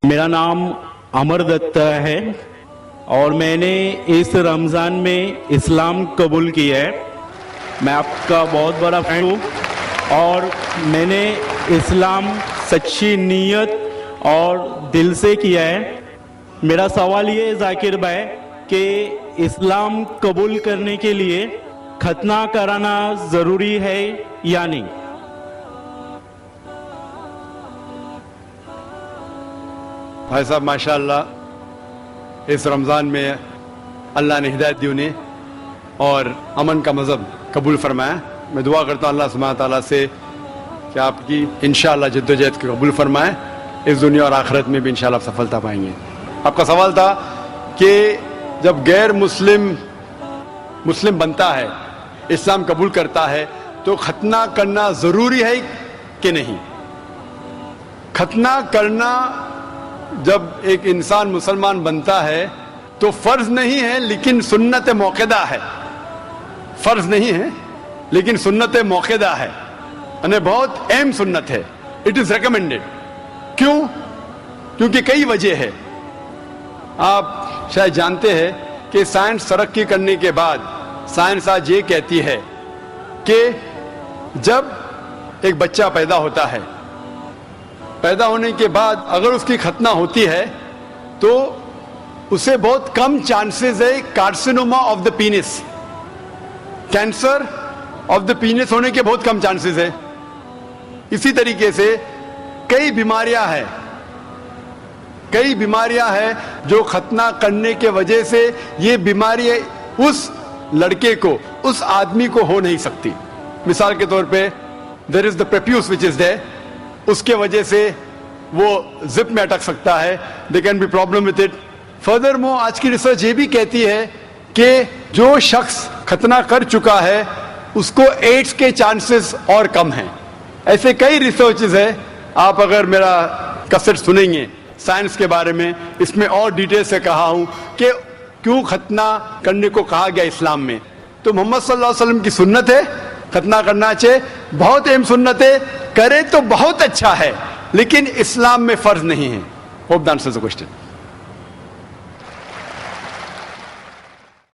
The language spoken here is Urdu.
میرا نام امر دتا ہے اور میں نے اس رمضان میں اسلام قبول کیا ہے. میں آپ کا بہت بڑا فین ہوں اور میں نے اسلام سچی نیت اور دل سے کیا ہے. میرا سوال یہ ہے ذاکر بھائی کہ اسلام قبول کرنے کے لیے ختنہ کرانا ضروری ہے یا نہیں؟ بھائی صاحب ماشاءاللہ اس رمضان میں اللہ نے ہدایت دی انہیں اور امن کا مذہب قبول فرمایا. میں دعا کرتا ہوں اللہ سبحانہ تعالیٰ سے کہ آپ کی انشاءاللہ جد و جہد کو قبول فرمائے. اس دنیا اور آخرت میں بھی انشاءاللہ آپ سفلتا پائیں گے. آپ کا سوال تھا کہ جب غیر مسلم بنتا ہے، اسلام قبول کرتا ہے، تو ختنہ کرنا ضروری ہے کہ نہیں؟ ختنہ کرنا جب ایک انسان مسلمان بنتا ہے تو فرض نہیں ہے لیکن سنت موقدہ ہے. فرض نہیں ہے لیکن سنت موقدہ ہے، یعنی بہت اہم سنت ہے. It is recommended. کیوں؟ کیونکہ کئی وجہ ہے. آپ شاید جانتے ہیں کہ سائنس ترقی کرنے کے بعد سائنس آج یہ کہتی ہے کہ جب ایک بچہ پیدا ہوتا ہے، پیدا ہونے کے بعد اگر اس کی ختنہ ہوتی ہے تو اسے بہت کم چانسز ہے carcinoma of the penis, cancer of the penis ہونے کے بہت کم چانسز ہے. اسی طریقے سے کئی بیماریاں ہیں جو ختنہ کرنے کے وجہ سے یہ بیماری اس لڑکے کو، اس آدمی کو ہو نہیں سکتی. مثال کے طور پہ there is the prepuce which is there، اس کے وجہ سے وہ زپ میں اٹک سکتا ہے. there can be problem with it. furthermore آج کی ریسرچ یہ بھی کہتی ہے کہ جو شخص ختنہ کر چکا ہے اس کو ایڈز کے چانسز اور کم ہیں. ایسے کئی ریسرچز ہیں. آپ اگر میرا کیسٹ سنیں گے سائنس کے بارے میں، اس میں اور ڈیٹیل سے کہا ہوں کہ کیوں ختنہ کرنے کو کہا گیا اسلام میں. تو محمد صلی اللہ علیہ وسلم کی سنت ہے، ختنہ کرنا چاہے، بہت اہم سنت ہے. کرے تو بہت اچھا ہے لیکن اسلام میں فرض نہیں ہے. Hope the answers the question.